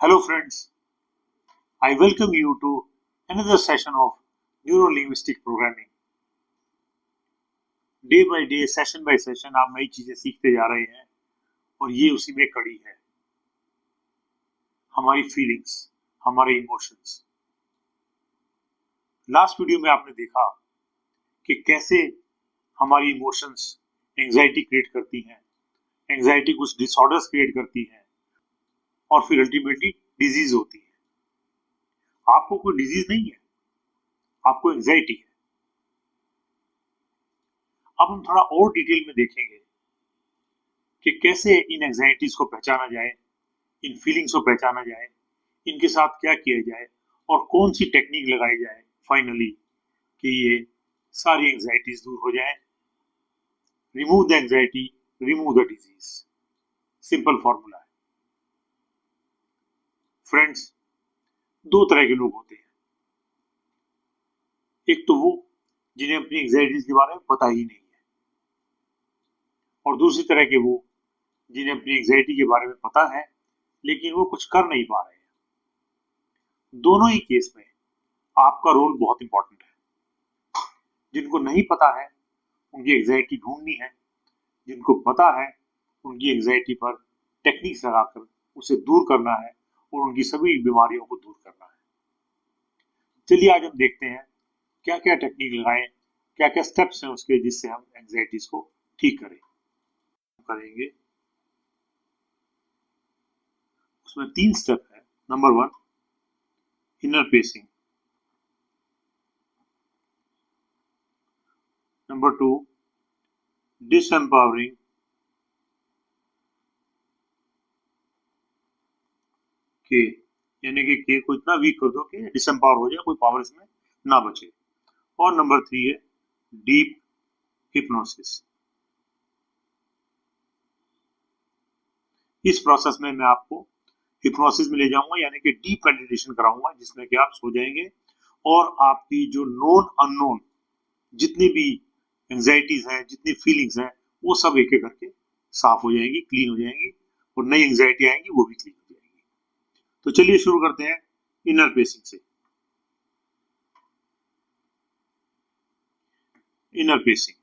Hello, friends. I welcome you to another session of Neuro-Linguistic Programming. Day by day, session bye session आप नई चीजें सीखते जा रहे हैं और ये उसी में कड़ी है। हमारी फीलिंग्स, हमारे इमोशंस। लास्ट वीडियो में आपने देखा कि कैसे हमारी इमोशंस एंजाइटी क्रिएट करती हैं, एंजाइटी कुछ डिसऑर्डर्स क्रिएट करती हैं और फिर अल्टीमेटली डिजीज होती है। आपको कोई डिजीज नहीं है, आपको एंजाइटी है। अब हम थोड़ा और डिटेल में देखेंगे कि कैसे इन एंजाइटीज को पहचाना जाए, इन फीलिंग्स को पहचाना जाए, इनके साथ क्या किया जाए और कौन सी टेक्निक लगाई जाए फाइनली कि ये सारी एंजाइटीज दूर हो जाए। Remove the anxiety, remove the disease. Simple formula है। फ्रेंड्स, दो तरह के लोग होते हैं। एक तो वो जिन्हें अपनी एंजाइटीज के बारे में पता ही नहीं है, और दूसरी तरह के वो जिन्हें अपनी एंजाइटी के बारे में पता है लेकिन वो कुछ कर नहीं पा रहे हैं। दोनों ही केस में आपका रोल बहुत इंपॉर्टेंट है। जिनको नहीं पता है उनकी एंजाइटी ढूंढनी है, जिनको पता है उनकी एंजाइटी पर टेक्निक्स लगाकर उसे दूर करना है और उनकी सभी बीमारियों को दूर करना है। चलिए आज हम देखते हैं क्या क्या टेक्निक लगाएं, क्या क्या स्टेप्स हैं उसके जिससे हम एंजाइटीज को ठीक करेंगे। उसमें 3 स्टेप है। Number 1, inner pacing. Number 2, disempowering. के यानी कि के को इतना वीक कर दो कि डिसएम्पावर हो जाए, कोई पावर इसमें ना बचे। और नंबर 3 है डीप हिप्नोसिस। इस प्रोसेस में मैं आपको हिप्नोसिस में ले जाऊंगा, यानी कि डीप मेडिटेशन कराऊंगा, जिसमें कि आप सो जाएंगे और आपकी जो नोन अननोन जितनी भी एंजाइटीज हैं, जितनी फीलिंग्स हैं, वो सब एक एक करके साफ हो जाएंगी, क्लीन हो जाएंगी, और नई एंजाइटी आएंगी वो भी क्लीन हो जाएंगी। तो चलिए शुरू करते हैं इनर पेसिंग से। Inner pacing.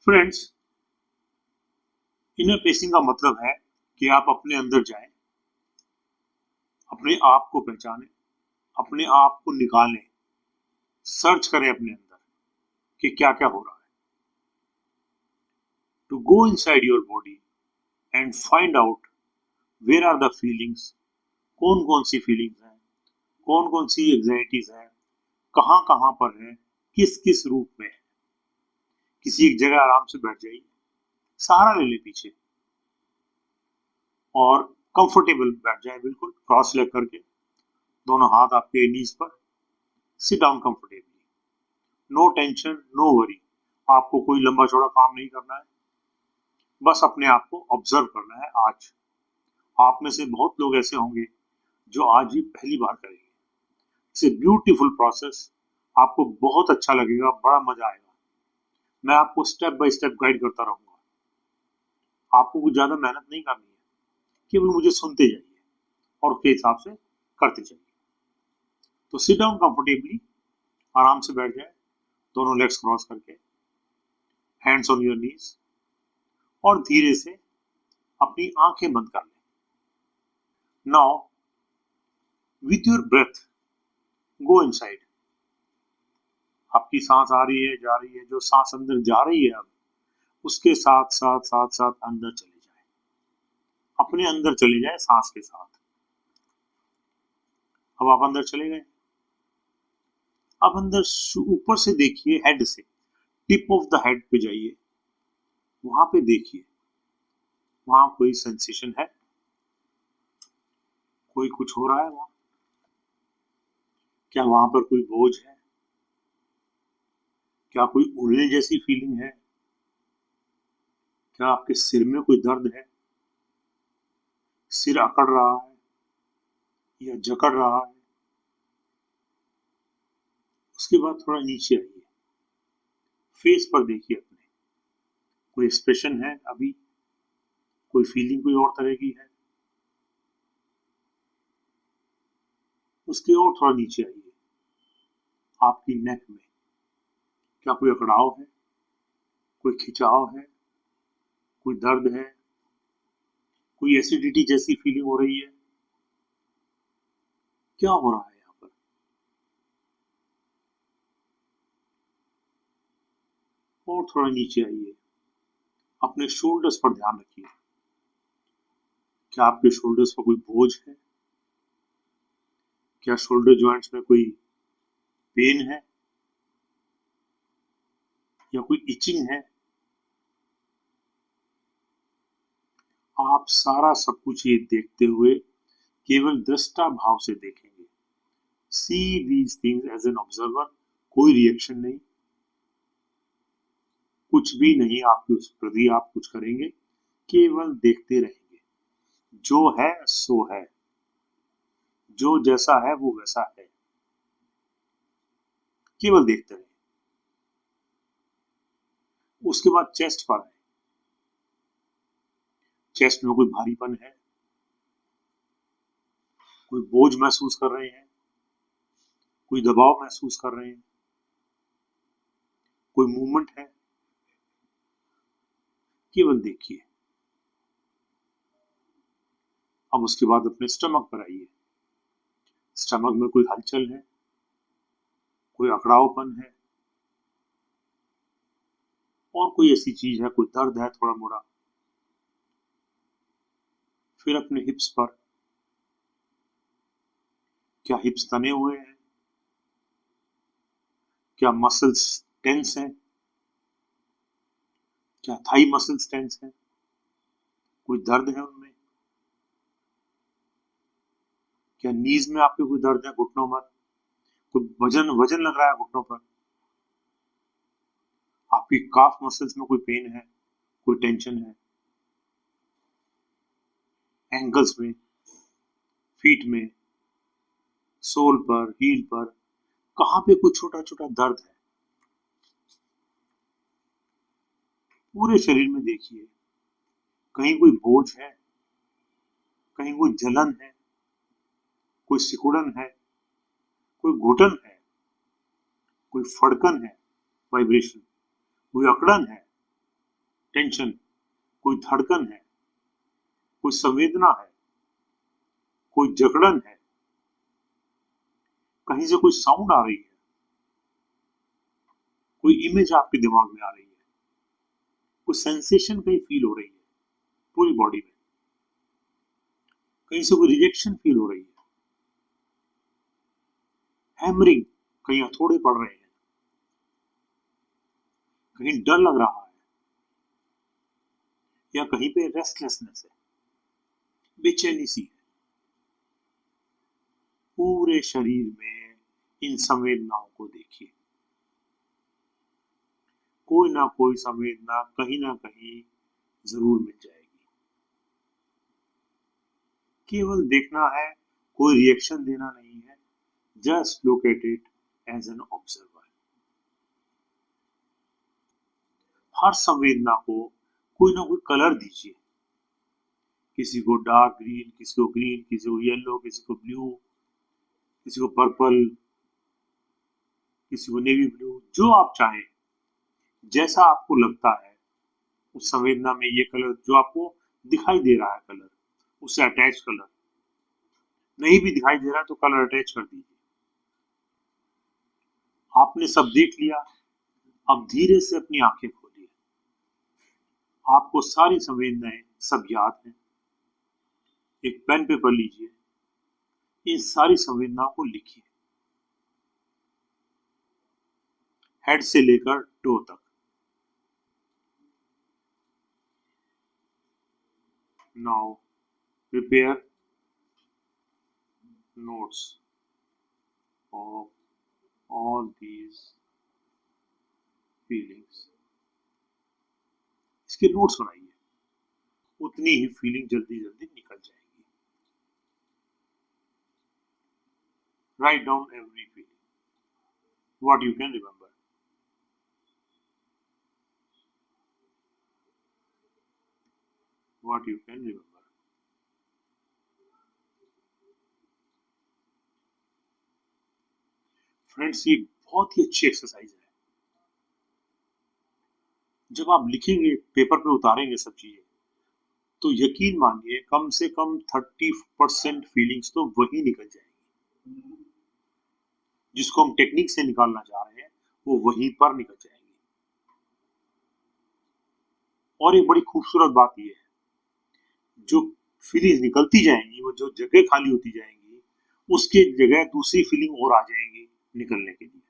Friends, inner pacing का मतलब है कि आप अपने अंदर जाएं, अपने आप को पहचानें, अपने आप को निकालें, सर्च करें अपने अंदर कि क्या क्या हो रहा है। To go inside your body and find out where are the feelings. कौन कौन सी फीलिंग्स हैं, कौन कौन सी एंजाइटीज हैं, कहाँ कहाँ पर है, किस किस रूप में है। किसी एक जगह आराम से बैठ जाइए, सहारा ले ले पीछे और कंफर्टेबल बैठ जाए, बिल्कुल क्रॉस लेग करके, दोनों हाथ आपके नीज पर। Sit down comfortably. No tension, no worry. आपको कोई लंबा चौड़ा काम नहीं करना है, बस अपने आप को ऑब्जर्व करना है। आज आप में से बहुत लोग ऐसे होंगे जो आज ही पहली बार करेंगे। It's a beautiful process. आपको बहुत अच्छा लगेगा, बड़ा मजा आएगा। मैं आपको स्टेप बाय स्टेप गाइड करता रहूंगा। आपको कुछ ज्यादा मेहनत नहीं करनी है, केवल मुझे सुनते जाइए और उसके हिसाब से करते जाइए। तो सिट डाउन कंफर्टेबली, आराम से बैठ जाए, दोनों लेग्स क्रॉस करके, हैंड्स ऑन योर नीज, और धीरे से अपनी आंखें बंद कर लें। Now with your breath go inside. आपकी सांस आ रही है, जा रही है, जो सांस अंदर जा रही है अब उसके साथ साथ साथ साथ अंदर चले जाए, अपने अंदर चले जाए सांस के साथ। अब आप अंदर चले गए। अब अंदर ऊपर से देखिए, हेड से टिप ऑफ द हेड पे जाइए, वहां पे देखिए वहां कोई सेंसेशन है, कोई कुछ हो रहा है वहां। क्या वहां पर कोई बोझ है, क्या कोई उड़ने जैसी फीलिंग है, क्या आपके सिर में कोई दर्द है, सिर अकड़ रहा है या जकड़ रहा है। उसके बाद थोड़ा नीचे आइए, फेस पर देखिए अपने, कोई एक्सप्रेशन है अभी, कोई फीलिंग कोई और तरह की है। उसके और थोड़ा नीचे आइए, आपकी नेक में क्या कोई अकड़ाव है, कोई खिंचाव है, कोई दर्द है, कोई एसिडिटी जैसी फीलिंग हो रही है, क्या हो रहा है यहाँ पर। और थोड़ा नीचे आइए, अपने शोल्डर्स पर ध्यान रखिए, क्या आपके शोल्डर्स पर कोई बोझ है, क्या शोल्डर जॉइंट्स में कोई पेन है या कोई इचिंग है। आप सारा सब कुछ ये देखते हुए केवल दृष्टा भाव से देखेंगे। See these things as an observer, कोई रिएक्शन नहीं, कुछ भी नहीं आपके उस प्रति आप कुछ करेंगे, केवल देखते रहेंगे। जो है सो है, जो जैसा है वो वैसा है, केवल देखते रहें। उसके बाद चेस्ट पर है, चेस्ट में कोई भारीपन है, कोई बोझ महसूस कर रहे हैं, कोई दबाव महसूस कर रहे हैं, कोई मूवमेंट है, केवल देखिए। अब उसके बाद अपने स्टमक पर आइए, स्टमक में कोई हलचल है, कोई अकड़ावपन है, और कोई ऐसी चीज है, कोई दर्द है थोड़ा मोड़ा। फिर अपने हिप्स पर, क्या हिप्स तने हुए हैं, क्या मसल्स टेंस हैं, क्या थाई मसल्स टेंस हैं, कोई दर्द है उनमें, क्या नीज में आपके कोई दर्द है, घुटनों पर कोई वजन वजन लग रहा है घुटनों पर, आपकी काफ मसल्स में कोई पेन है, कोई टेंशन है, एंकल्स में, फीट में, सोल पर, हील पर, कहाँ पे कुछ छोटा छोटा दर्द है। पूरे शरीर में देखिए, कहीं कोई बोझ है, कहीं कोई जलन है, कोई सिकुड़न है, कोई घुटन है, कोई फड़कन है, वाइब्रेशन, कोई अकड़न है, टेंशन, कोई धड़कन है, कोई संवेदना है, कोई जकड़न है, कहीं से कोई साउंड आ रही है, कोई इमेज आपके दिमाग में आ रही है, कोई सेंसेशन कहीं फील हो रही है पूरी बॉडी में, कहीं से कोई रिजेक्शन फील हो रही है, हैमरिंग, कहीं हथौड़े पड़ रहे हैं, कहीं डर लग रहा है, या कहीं पे रेस्टलेसनेस है, बेचैनी सी है। पूरे शरीर में इन संवेदनाओं को देखिए, कोई ना कोई संवेदना कहीं ना कहीं जरूर मिल जाएगी। केवल देखना है, कोई रिएक्शन देना नहीं है, just look at it as an observer. हर संवेदना को कोई ना कोई कलर दीजिए, किसी को डार्क ग्रीन, किसी को ग्रीन, किसी को येलो, किसी को ब्लू, किसी को पर्पल, किसी को नेवी ब्लू, जो आप चाहें, जैसा आपको लगता है उस संवेदना में ये कलर जो आपको दिखाई दे रहा है कलर, उससे अटैच कलर, नहीं भी दिखाई दे रहा है तो कलर अटैच कर दीजिए। आपने सब देख लिया, अब धीरे से अपनी आंखें खोलिए। आपको सारी संवेदनाएं सब याद हैं। एक पेन पेपर लीजिए, इन सारी संवेदनाओं को लिखिए, हेड से लेकर टो तक। Now prepare notes of all these feelings। इसके नोट्स बनाइए, उतनी ही फीलिंग जल्दी जल्दी निकल जाएगी। Write down every feeling, what you can remember. what you can remember. Friends, ये बहुत ही अच्छी एक्सरसाइज है। जब आप लिखेंगे, पेपर पे उतारेंगे सब चीजें, तो यकीन मानिए कम से कम 30% फीलिंग्स तो वही निकल जाएंगी। जिसको हम टेक्निक से निकालना चाह रहे हैं वो वहीं पर निकल जाएंगी। और एक बड़ी खूबसूरत बात यह है, जो फीलिंग्स निकलती जाएंगी, वो जो जगह खाली होती जाएंगी, उसके जगह दूसरी फीलिंग और आ जाएंगी निकलने के लिए।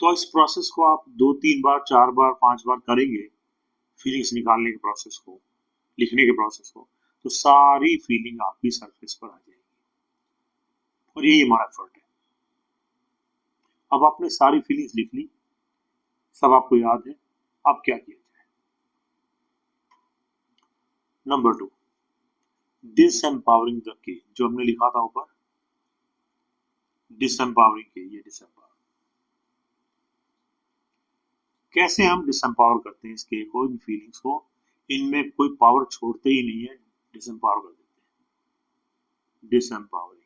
तो इस प्रोसेस को आप 2-3 बार, 4 बार, 5 बार करेंगे, फीलिंग्स निकालने के प्रोसेस को, लिखने के प्रोसेस को, तो सारी फीलिंग आपकी सरफेस पर आ जाएगी। और यही हमारा एफर्ट है। अब आपने सारी फीलिंग्स लिख ली, सब आपको याद है। अब क्या किया जाए? नंबर 2, डिसएम्पावरिंग द के, जो हमने लिखा था ऊपर, डिसएम्पावरिंग के, ये डिसएम्पावर। कैसे हम डिसएम्पावर करते हैं इसके, कोई भी फीलिंग्स को, इनमें कोई पावर छोड़ते ही नहीं है, डिसएम्पावर कर देते हैं। डिसएम्पावरिंग,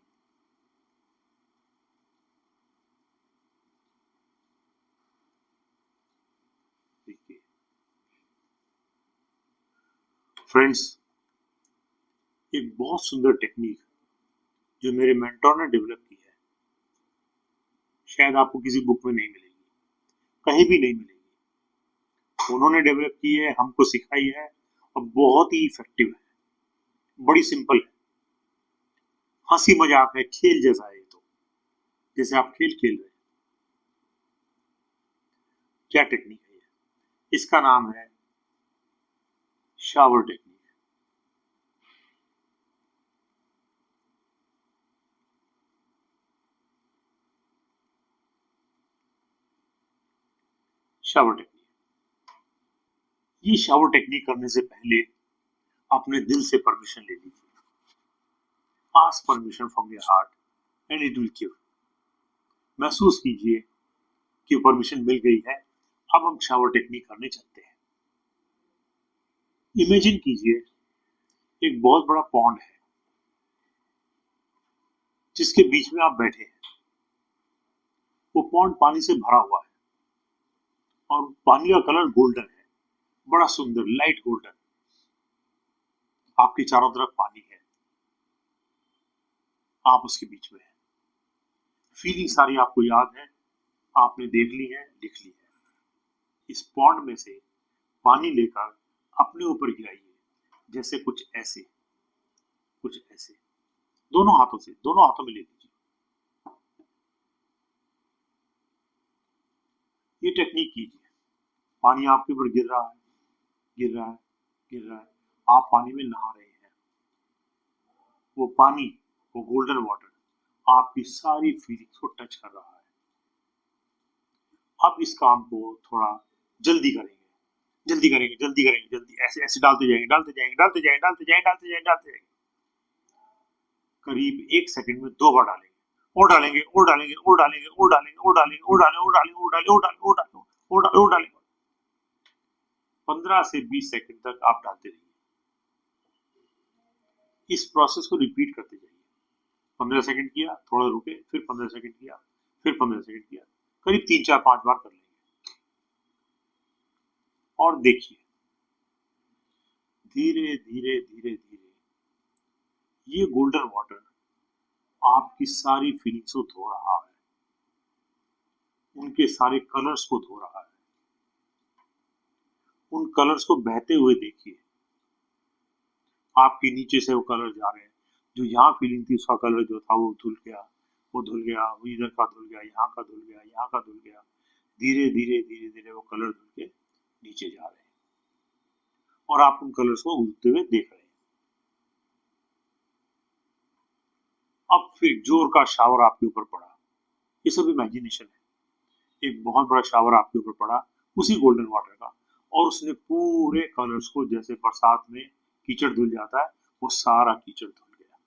देखिए फ्रेंड्स, एक बहुत सुंदर टेक्निक जो मेरे मेंटर ने डेवलप की है, शायद आपको किसी बुक में नहीं मिलेगी, कहीं भी नहीं मिलेगी। उन्होंने डेवलप की है, हमको सिखाई है, और बहुत ही इफेक्टिव है, बड़ी सिंपल है, हंसी मजाक है, खेल जैसा है। तो जैसे आप खेल खेल रहे हैं। क्या टेक्निक है ये? इसका नाम है शावर टेक्निक। शावर टेक्निक, ये शावर टेक्निक करने से पहले अपने दिल से परमिशन ले लीजिए। Ask permission from your heart and it will give. महसूस कीजिए कि परमिशन मिल गई है। अब हम शावर टेक्निक करने चलते हैं। इमेजिन कीजिए एक बहुत बड़ा पॉन्ड है जिसके बीच में आप बैठे हैं। वो पॉन्ड पानी से भरा हुआ है और पानी का कलर गोल्डन है, बड़ा सुंदर लाइट गोल्डन। आपके चारों तरफ पानी है, आप उसके बीच में हैं। फीलिंग सारी आपको याद है, आपने देख ली है, लिख ली है। इस पॉन्ड में से पानी लेकर अपने ऊपर गिराइए, जैसे कुछ ऐसे, कुछ ऐसे, दोनों हाथों से, दोनों हाथों में ले लीजिए। ये टेक्निक कीजिए। पानी आपके ऊपर गिर रहा है, गिर रहा है, गिर रहा है, आप पानी में नहा रहे हैं। वो पानी, वो गोल्डन वाटर आपकी सारी फीलिंग्स को टच कर रहा है। अब इस काम को थोड़ा जल्दी करेंगे, जल्दी करेंगे, जल्दी करेंगे, जल्दी, ऐसे ऐसे डालते जाएंगे, डालते जाएंगे, डालते जाएंगे, डालते जाएंगे, डालते जाएंगे, डालते जाएंगे। करीब 1 सेकंड में 2 बार डालेंगे, और डालेंगे, और डालेंगे, और डालेंगे, और डालेंगे, और डालेंगे, और डालेंगे, और डालेंगे, और डालेंगे, और डालेंगे, और डालेंगे, और डालेंगे, और डालेंगे। 15 से 20 सेकंड तक आप डालते रहिए। इस प्रोसेस को रिपीट करते जाइए। 15 सेकंड किया, थोड़ा रुके, फिर 15 सेकंड किया, फिर 15 सेकंड किया, करीब 3, 4, 5 बार कर लेंगे। और देखिए, धीरे धीरे धीरे धीरे ये गोल्डन वाटर आपकी सारी फीलिंग्स को धो रहा है, उनके सारे कलर्स को धो रहा है। उन कलर्स को बहते हुए देखिए। आपके नीचे से वो कलर जा रहे हैं। जो यहाँ फीलिंग थी उसका कलर जो था वो धुल गया, वो धुल गया, वो इधर का धुल गया, यहाँ का धुल गया, यहाँ का धुल गया। धीरे धीरे धीरे धीरे वो कलर धुल के नीचे जा रहे हैं और आप उन कलर्स को उड़ते हुए देख रहे हैं। अब फिर जोर का शावर आपके ऊपर पड़ा। ये सब इमेजिनेशन है। एक बहुत बड़ा शावर आपके ऊपर पड़ा उसी गोल्डन वाटर का, और उसने पूरे कलर्स को, जैसे बरसात में कीचड़ धुल जाता है, वो सारा कीचड़ धुल गया,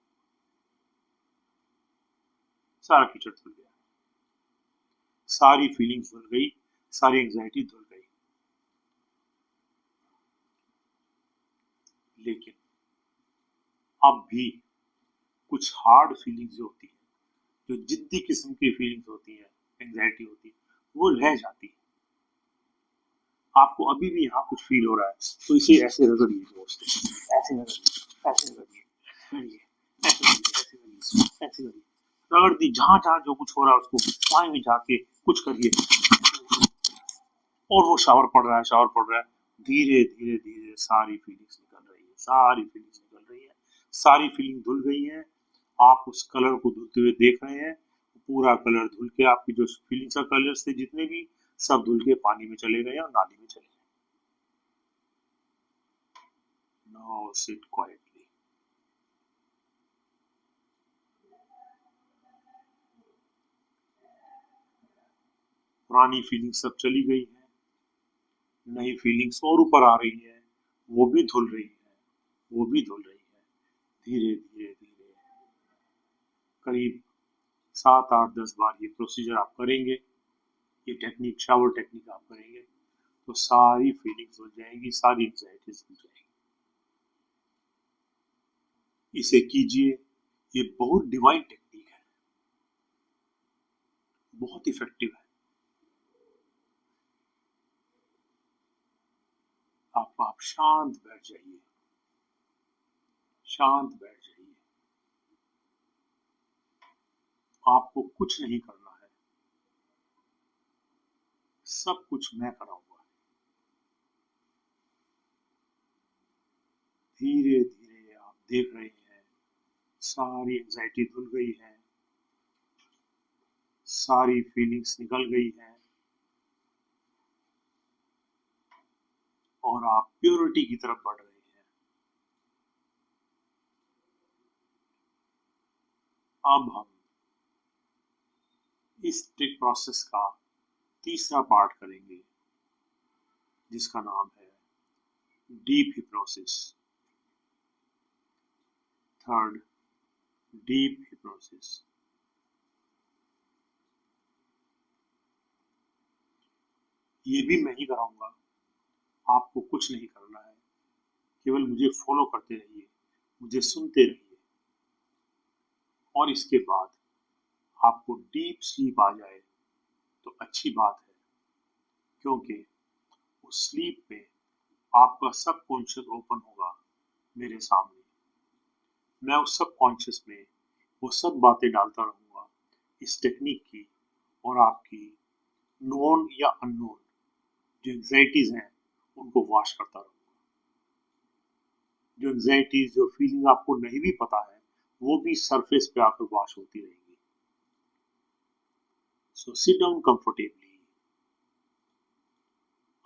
सारा कीचड़ धुल गया, सारी फीलिंग्स धुल गई, सारी एंजाइटी धुल गई। लेकिन अब भी कुछ हार्ड फीलिंग्स जो होती है, जो जिद्दी किस्म की फीलिंग्स होती है, एंजाइटी होती है, वो रह जाती है। आपको अभी भी यहाँ कुछ फील हो रहा है तो इसे ऐसे रगड़िए, दोस्त, ऐसे रगड़िए, ऐसे रगड़िए, रगड़िए, ऐसे रगड़िए, ऐसे रगड़िए, ऐसे रगड़िए, रगड़ दी। जहां जहां जो कुछ हो रहा है उसको वहां भी जाके कुछ करिए। और वो शावर पड़ रहा है, शावर पड़ रहा है, धीरे धीरे धीरे सारी फीलिंग्स निकल रही है, सारी फीलिंग्स निकल रही है, सारी फीलिंग धुल गई है। आप उस कलर को धुलते हुए देख रहे हैं, पूरा कलर धुल के आपकी जो फीलिंग्स का कलर्स थे जितने भी, सब धुल के पानी में चले गए और नाली में चले गए। Now sit quietly. पुरानी फीलिंग सब चली गई है, नई फीलिंग्स और ऊपर आ रही है, वो भी धुल रही है, वो भी धुल रही है, धीरे धीरे धीरे। करीब 7 8 10 बार ये प्रोसीजर आप करेंगे, ये टेक्निक, शावर टेक्निक आप करेंगे, तो सारी फीलिंग्स धुल जाएंगी, सारी एंजाइटीज धुल जाएंगी। इसे कीजिए, ये बहुत डिवाइन टेक्निक है, बहुत इफेक्टिव है। आप शांत बैठ जाइए, शांत बैठ जाइए। आपको कुछ नहीं करना है, सब कुछ मैं कराऊंगा। धीरे धीरे आप देख रहे हैं, सारी एंजाइटी धुल गई है, सारी फीलिंग्स निकल गई है, और आप प्योरिटी की तरफ बढ़ रहे हैं। अब हम इस प्रोसेस का तीसरा पार्ट करेंगे, जिसका नाम है deep hypnosis. Third, deep hypnosis. ये भी मैं ही कराऊंगा, आपको कुछ नहीं करना है, केवल मुझे फॉलो करते रहिए, मुझे सुनते रहिए, और इसके बाद आपको डीप स्लीप आ जाए तो अच्छी बात है, क्योंकि उस स्लीप में आपका सब कॉन्शियस ओपन होगा मेरे सामने। मैं उस सब कॉन्शियस में वो सब बातें डालता रहूंगा इस टेक्निक की, और आपकी नोन या अननोन जो एंजाइटीज हैं उनको वॉश करता रहूंगा। जो एंजाइटीज, जो फीलिंग आपको नहीं भी पता है, वो भी सरफेस पे आकर वॉश होती रहेंगी। So sit down comfortably,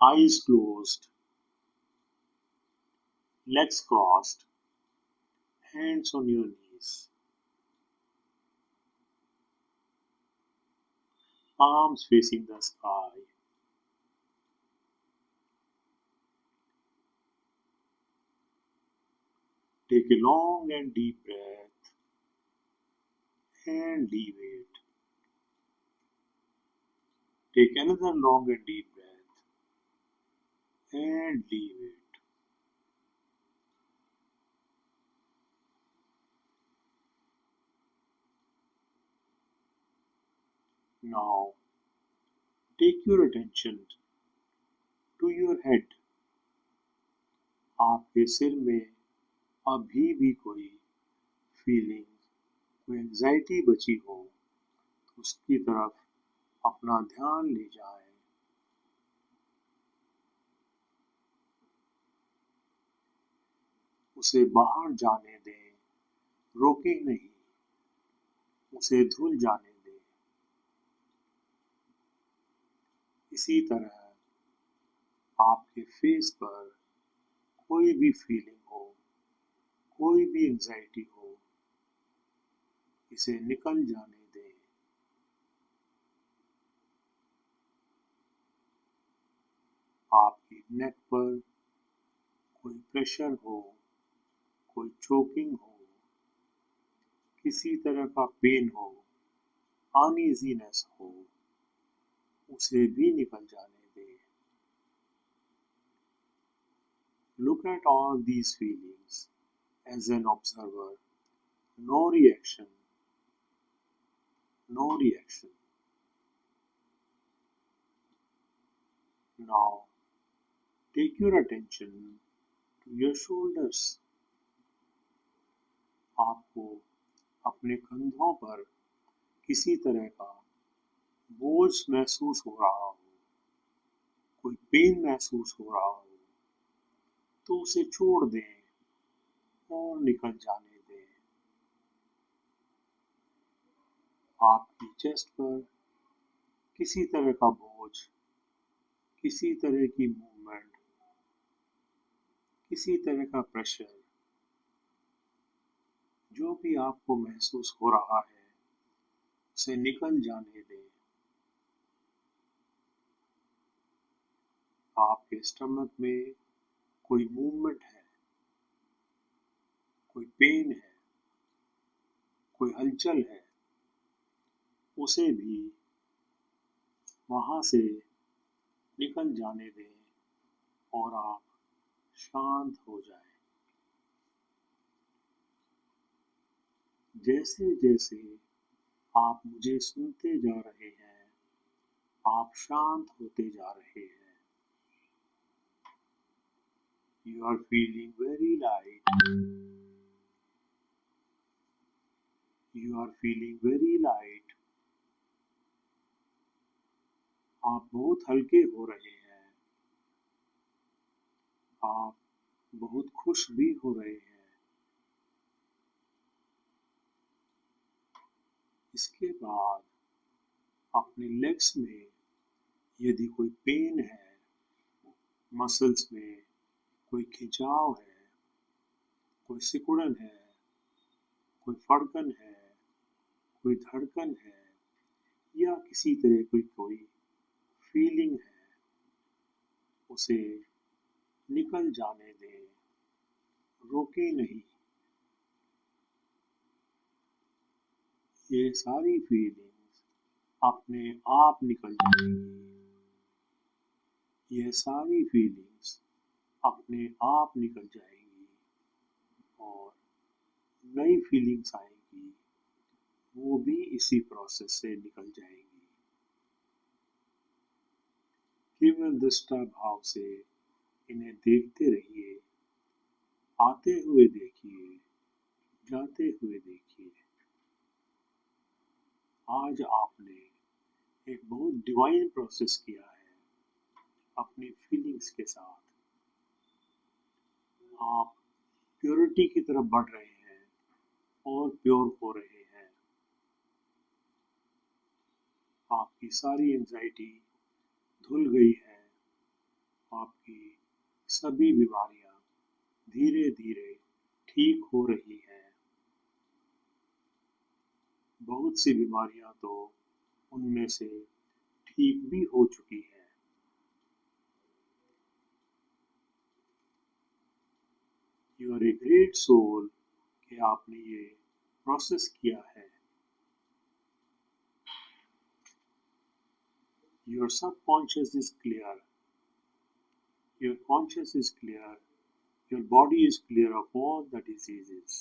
eyes closed, legs crossed, hands on your knees, palms facing the sky. Take a long and deep breath and leave it. Take another long and deep breath and leave it. Now take your attention to your head. आपके सिर में अभी भी कोई feeling, कोई anxiety बची हो, उसकी तरफ अपना ध्यान ले जाए। उसे बाहर जाने दें, रोके नहीं, उसे धुल जाने दें। इसी तरह आपके फेस पर कोई भी फीलिंग हो, कोई भी एंजाइटी हो, इसे निकल जाने दें। आपकी नेक पर कोई प्रेशर हो, कोई चोकिंग हो, किसी तरह का पेन हो, अनईजीनेस हो, उसे भी निकल जाने दें। Look at all these feelings as an observer. No reaction, no reaction. Now take your attention to your shoulders. आपको अपने कंधों पर किसी तरह का बोझ महसूस हो रहा हो, कोई पेन महसूस हो रहा हो, तो उसे छोड़ दें और निकल जाने दें। आपकी चेस्ट पर किसी तरह का बोझ, किसी तरह की मूवमेंट, किसी तरह का प्रेशर, जो भी आपको महसूस हो रहा है उसे निकल जाने दें। आपके स्टमक में कोई मूवमेंट है, कोई पेन है, कोई हलचल है, उसे भी वहां से निकल जाने दें और आप शांत हो जाएं। जैसे जैसे आप मुझे सुनते जा रहे हैं, आप शांत होते जा रहे हैं। You are feeling very light. You are feeling very light. आप बहुत हल्के हो रहे हैं। आप बहुत खुश भी हो रहे हैं। इसके बाद अपने लेग्स में यदि कोई पेन है, मसल्स में कोई खिंचाव है, कोई सिकुड़न है, कोई फड़कन है, कोई धड़कन है या किसी तरह की कोई फीलिंग है, उसे निकल जाने दें, रोके नहीं। ये सारी फीलिंग्स अपने आप निकल जाएंगी। ये सारी फीलिंग्स अपने आप निकल जाएंगी और नई फीलिंग्स आएंगी, वो भी इसी प्रोसेस से निकल जाएंगी। केवल दृष्टा भाव से इन्हें देखते रहिए, आते हुए देखिए, जाते हुए देखिए। आज आपने एक बहुत डिवाइन प्रोसेस किया है अपनी फीलिंग्स के साथ। आप प्योरिटी की तरफ बढ़ रहे हैं और प्योर हो रहे हैं। आपकी सारी एंजाइटी धुल गई है। आपकी सभी बीमारियां धीरे धीरे ठीक हो रही हैं। बहुत सी बीमारियां तो उनमें से ठीक भी हो चुकी हैं। You are a great soul कि आपने ये प्रोसेस किया है। Your subconscious is clear. Your conscious is clear. Your body is clear of all the diseases.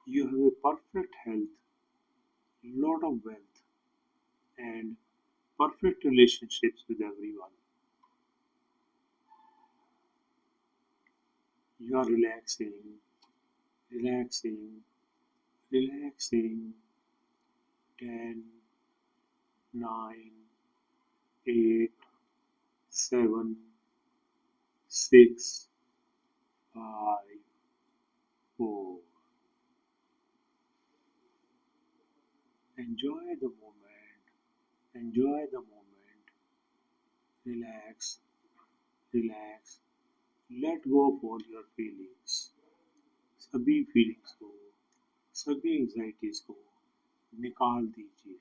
You have a perfect health, lot of wealth, and perfect relationships with everyone. You are relaxing, relaxing, relaxing. 10, 9, 8, 7, 6, 5, 4. Enjoy the moment. Enjoy the moment. Relax, relax. Let go of all your feelings. सभी feelings को, सभी anxieties को निकाल दीजिए।